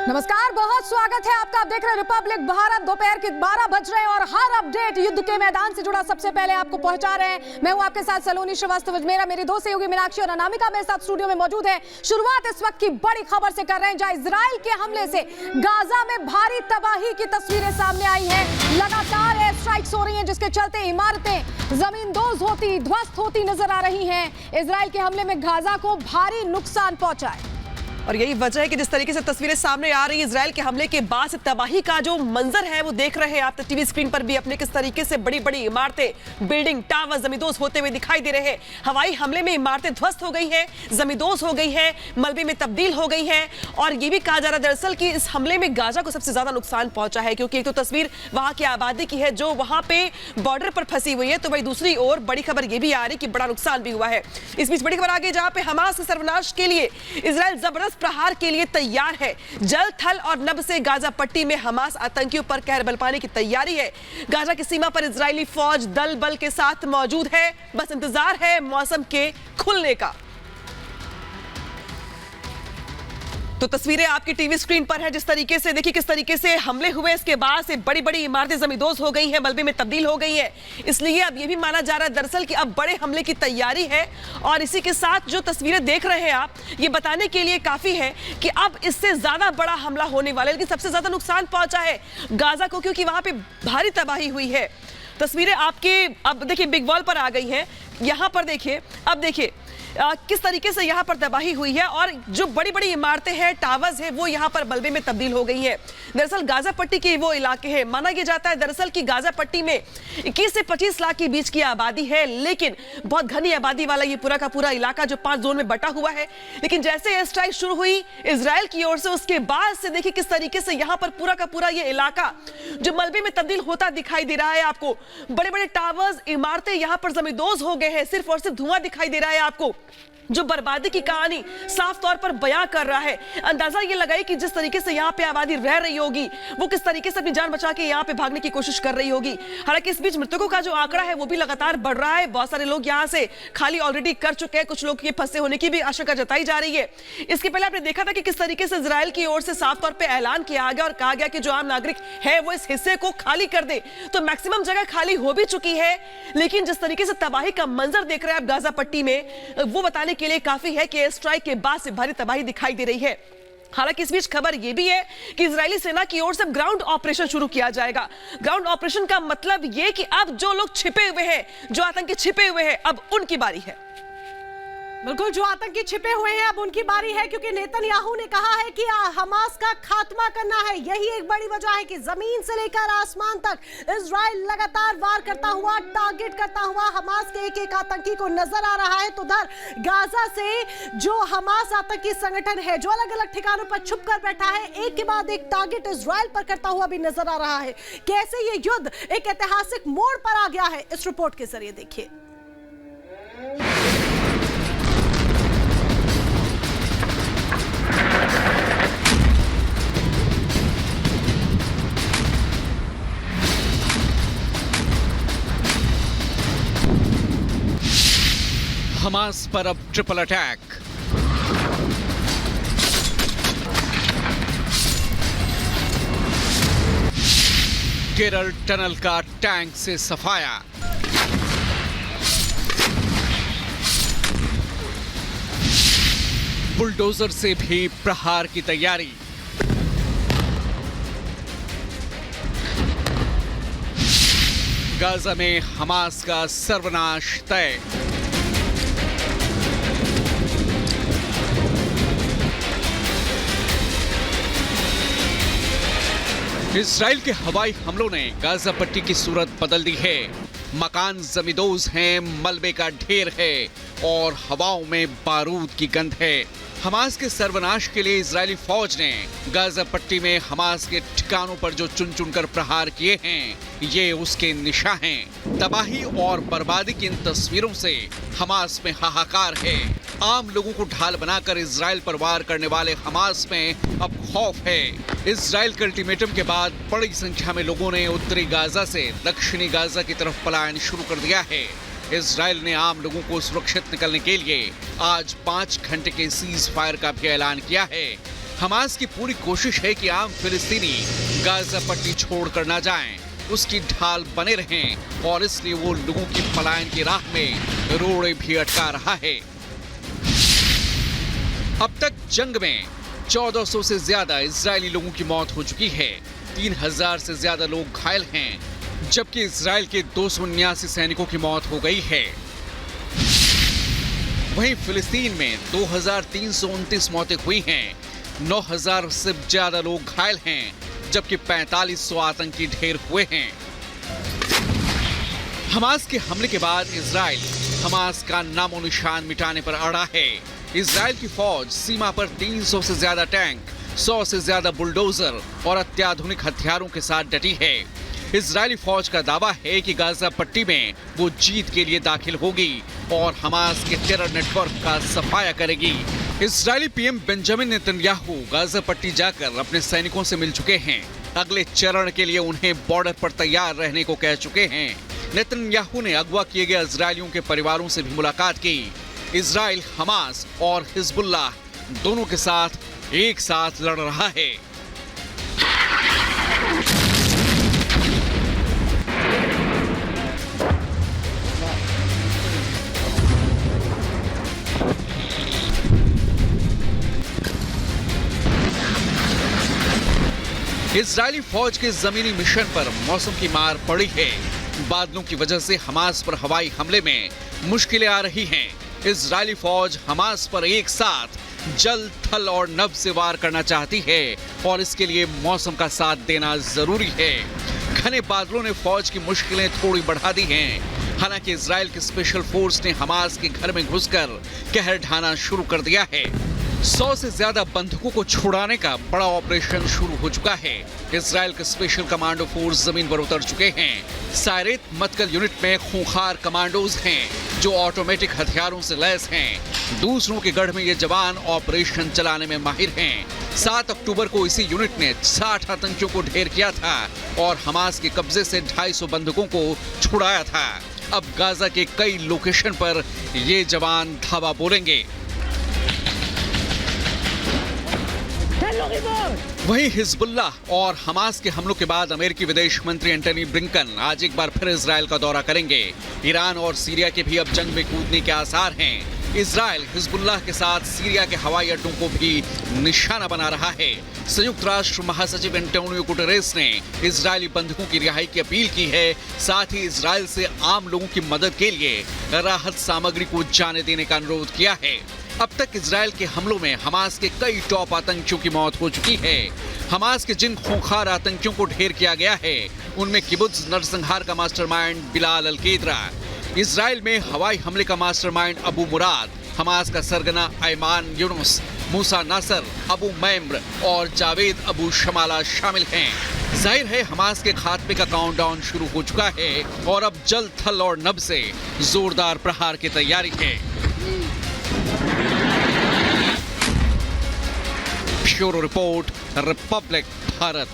नमस्कार, बहुत स्वागत है आपका। आप देख रहे हैं रिपब्लिक भारत। दोपहर के 12 बज रहे हैं और हर अपडेट युद्ध के मैदान से जुड़ा सबसे पहले आपको पहुंचा रहे हैं। मैं हूं आपके साथ सलोनी श्रीवास्तव, मेरी दो सहयोगी मीनाक्षी और अनामिका मेरे साथ स्टूडियो में मौजूद है। शुरुआत इस वक्त की बड़ी खबर से कर रहे हैं, जहां इजराइल के हमले से गाजा में भारी तबाही की तस्वीरें सामने आई हैं। लगातार एयर स्ट्राइक्स हो रही हैं, जिसके चलते इमारतें जमींदोज होती, ध्वस्त होती नजर आ रही हैं। इजराइल के हमले में गाजा को भारी नुकसान पहुंचा है और यही वजह है कि जिस तरीके से तस्वीरें सामने आ रही है इजराइल के हमले के बाद से तबाही का जो मंजर है वो देख रहे हैं आप टीवी स्क्रीन पर भी अपने। किस तरीके से बड़ी बड़ी इमारतें, बिल्डिंग, टावर जमींदोज होते हुए दिखाई दे रहे हैं। हवाई हमले में इमारतें ध्वस्त हो गई हैं, जमींदोज हो गई हैं, मलबे में तब्दील हो गई हैं। और ये भी कहा जा रहा है दरअसल कि इस हमले में गाजा को सबसे ज्यादा नुकसान पहुंचा है, क्योंकि एक तो तस्वीर वहां की आबादी की है जो वहां पे बॉर्डर पर फंसी हुई है, तो वही दूसरी ओर बड़ी खबर ये भी आ रही कि बड़ा नुकसान भी हुआ है। इस बीच बड़ी खबर आगे, जहां पे हमास के सर्वनाश के लिए इजराइल जबरदस्त प्रहार के लिए तैयार है। जल, थल और नभ से गाजा पट्टी में हमास आतंकियों पर कहर बल पाने की तैयारी है। गाजा की सीमा पर इजरायली फौज दल बल के साथ मौजूद है, बस इंतजार है मौसम के खुलने का। तो तस्वीरें आपकी टीवी स्क्रीन पर है। जिस तरीके से देखिए किस तरीके से हमले हुए, इसके बाद से बड़ी बड़ी इमारतें जमींदोज हो गई हैं, मलबे में तब्दील हो गई है। इसलिए अब यह भी माना जा रहा है दरअसल कि अब बड़े हमले की तैयारी है। और इसी के साथ जो तस्वीरें देख रहे हैं आप, ये बताने के लिए काफी है कि अब इससे ज्यादा बड़ा हमला होने वाला है। लेकिन सबसे ज्यादा नुकसान पहुंचा है गाजा को, क्योंकि वहां पर भारी तबाही हुई है। तस्वीरें आपके अब देखिए बिग वॉल पर आ गई हैं। यहां पर देखिए, अब देखिए किस तरीके से यहां पर तबाही हुई है। और जो बड़ी बड़ी इमारतें हैं, टावर्स हैं, वो यहां पर मलबे में तब्दील हो गई हैं। दरअसल गाजा पट्टी के वो इलाके हैं, माना यह जाता है दरअसल कि गाजा पट्टी में 21 से 25 लाख के बीच की आबादी है, लेकिन बहुत घनी आबादी वाला ये पूरा का पूरा इलाका जो 5 जोन में बटा हुआ है। लेकिन जैसे एयर स्ट्राइक शुरू हुई इजराइल की ओर से, उसके बाद से देखिए किस तरीके से यहां पर पूरा का पूरा ये इलाका जो मलबे में तब्दील होता दिखाई दे रहा है आपको। बड़े बड़े टावर्स, इमारतें यहां पर जमींदोज हो गए हैं, सिर्फ और सिर्फ धुआं दिखाई दे रहा है आपको, जो बर्बादी की कहानी साफ तौर पर बयां कर रहा है। अंदाजा ये लगाई कि जिस तरीके से यहाँ पे आबादी रह रही होगी, वो किस तरीके से अपनी जान बचा के यहाँ पे भागने की कोशिश कर रही होगी। हालांकि इस बीच मृतकों का जो आंकड़ा है वो भी लगातार बढ़ रहा है। बहुत सारे लोग यहाँ से खाली ऑलरेडी कर चुके हैं, कुछ लोग ये फंसे होने की भी आशंका जताई जा रही है। इसके पहले आपने देखा था कि किस तरीके से इजराइल की ओर से साफ तौर पर ऐलान किया गया और कहा गया कि जो आम नागरिक है वो इस हिस्से को खाली कर दे। तो मैक्सिमम जगह खाली हो भी चुकी है, लेकिन जिस तरीके से तबाही का मंजर देख रहे हैं आप गाजा पट्टी में, वो बताने के लिए काफी है कि एयर स्ट्राइक के बाद से भारी तबाही दिखाई दे रही है। हालांकि इस बीच खबर यह भी है कि इजरायली सेना की ओर से ग्राउंड ऑपरेशन शुरू किया जाएगा। ग्राउंड ऑपरेशन का मतलब यह कि अब जो लोग छिपे हुए हैं, जो आतंकी छिपे हुए हैं, अब उनकी बारी है। बिल्कुल, जो आतंकी छिपे हुए हैं अब उनकी बारी है, क्योंकि नेतन्याहू ने कहा है कि हमास का खात्मा करना है। यही एक बड़ी वजह है कि जमीन से लेकर आसमान तक इजराइल लगातार वार करता हुआ, टारगेट करता हुआ हमास के एक एक आतंकी को नजर आ रहा है। तो उधर गाजा से जो हमास आतंकी संगठन है, जो अलग अलग ठिकानों पर छुप कर बैठा है, एक के बाद एक टारगेट इजराइल पर करता हुआ भी नजर आ रहा है। कैसे ये युद्ध एक ऐतिहासिक मोड़ पर आ गया है, इस रिपोर्ट के जरिए देखिए। हमास पर अब ट्रिपल अटैक। केरल टनल का टैंक से सफाया। बुलडोजर से भी प्रहार की तैयारी। गाजा में हमास का सर्वनाश तय। इजराइल के हवाई हमलों ने गाजा पट्टी की सूरत बदल दी है। मकान जमींदोज हैं, मलबे का ढेर है और हवाओं में बारूद की गंध है। हमास के सर्वनाश के लिए इजरायली फौज ने गाजा पट्टी में हमास के ठिकानों पर जो चुन चुनकर प्रहार किए हैं, ये उसके निशा हैं। तबाही और बर्बादी की इन तस्वीरों से हमास में हाहाकार है। आम लोगों को ढाल बनाकर इजराइल पर वार करने वाले हमास में अब खौफ है। इजराइल के अल्टीमेटम के बाद बड़ी संख्या में लोगों ने उत्तरी गाजा से दक्षिणी गाजा की तरफ पलायन शुरू कर दिया है। इजराइल ने आम लोगों को सुरक्षित निकलने के लिए आज 5 घंटे के सीज फायर का भी ऐलान किया है। हमास की पूरी कोशिश है कि आम फिलिस्तीनी गाजा पट्टी छोड़कर ना जाएं, उसकी ढाल बने रहें और इसलिए वो लोगों की पलायन की राह में रोड़े भी अटका रहा है। अब तक जंग में 1400 से ज्यादा इजरायली लोगों की मौत हो चुकी है, 3000 से ज्यादा लोग घायल हैं, जबकि इजरायल के 279 सैनिकों की मौत हो गई है। वहीं फिलिस्तीन में 2329 मौतें हुई हैं, 9000 से ज्यादा लोग घायल हैं, जबकि 4500 आतंकी ढेर हुए हैं। हमास के हमले के बाद इजरायल हमास का नामो निशान मिटाने पर अड़ा है। इजरायल की फौज सीमा पर 300 से ज्यादा टैंक, 100 से ज्यादा बुलडोजर और अत्याधुनिक हथियारों के साथ डटी है। इजरायली फौज का दावा है कि गाजा पट्टी में वो जीत के लिए दाखिल होगी और हमास के टेरर नेटवर्क का सफाया करेगी। Israeli PM Benjamin Netanyahu Gaza पट्टी जाकर अपने सैनिकों से मिल चुके हैं। अगले चरण के लिए उन्हें बॉर्डर पर तैयार रहने को कह चुके हैं। नेतन्याहू ने अगवा किए गए इजरायलियों के परिवारों से भी मुलाकात की। इजराइल हमास और हिजबुल्लाह दोनों के साथ एक साथ लड़ रहा है। इजरायली फौज के जमीनी मिशन पर मौसम की मार पड़ी है। बादलों की वजह से हमास पर हवाई हमले में मुश्किलें आ रही हैं। इजरायली फौज हमास पर एक साथ जल, थल और नभ से वार करना चाहती है और इसके लिए मौसम का साथ देना जरूरी है। घने बादलों ने फौज की मुश्किलें थोड़ी बढ़ा दी हैं। हालांकि इजरायल की स्पेशल फोर्स ने हमास के घर में घुसकर कहर ढाना शुरू कर दिया है। 100 से ज्यादा बंधकों को छुड़ाने का बड़ा ऑपरेशन शुरू हो चुका है। इजरायल के स्पेशल कमांडो फोर्स जमीन पर उतर चुके हैं। सायरेत मतकल यूनिट में खूंखार कमांडोज हैं जो ऑटोमेटिक हथियारों से लैस हैं। दूसरों के गढ़ में ये जवान ऑपरेशन चलाने में माहिर हैं। 7 अक्टूबर को इसी यूनिट ने 60 आतंकियों को ढेर किया था और हमास के कब्जे से 250 बंधकों को छुड़ाया था। अब गाजा के कई लोकेशन पर ये जवान धावा बोलेंगे। वहीं हिजबुल्लाह और हमास के हमलों के बाद अमेरिकी विदेश मंत्री एंटनी ब्लिंकन आज एक बार फिर इजरायल का दौरा करेंगे। ईरान और सीरिया के भी अब जंग में कूदने के आसार हैं। इजरायल हिजबुल्लाह के साथ सीरिया के हवाई अड्डों को भी निशाना बना रहा है। संयुक्त राष्ट्र महासचिव एंटोनियो गुटेरेस ने इजरायली बंधकों की रिहाई की अपील की है। साथ ही इजरायल से आम लोगों की मदद के लिए राहत सामग्री को जाने देने का अनुरोध किया है। अब तक इजरायल के हमलों में हमास के कई टॉप आतंकियों की मौत हो चुकी है। हमास के जिन खूंखार आतंकियों को ढेर किया गया है उनमें किबुत्ज नरसंहार का मास्टरमाइंड बिलाल अल-केदरा, इजरायल में हवाई हमले का मास्टरमाइंड अबू मुराद, हमास का सरगना अयमान यूनुस, मूसा नासर, अबू मैम्र और जावेद अबू शमाला शामिल हैं। जाहिर है हमास के खात्मे का काउंटडाउन शुरू हो चुका है और अब जल, थल और नभ से जोरदार प्रहार की तैयारी है। Bureau report, Republic Bharat.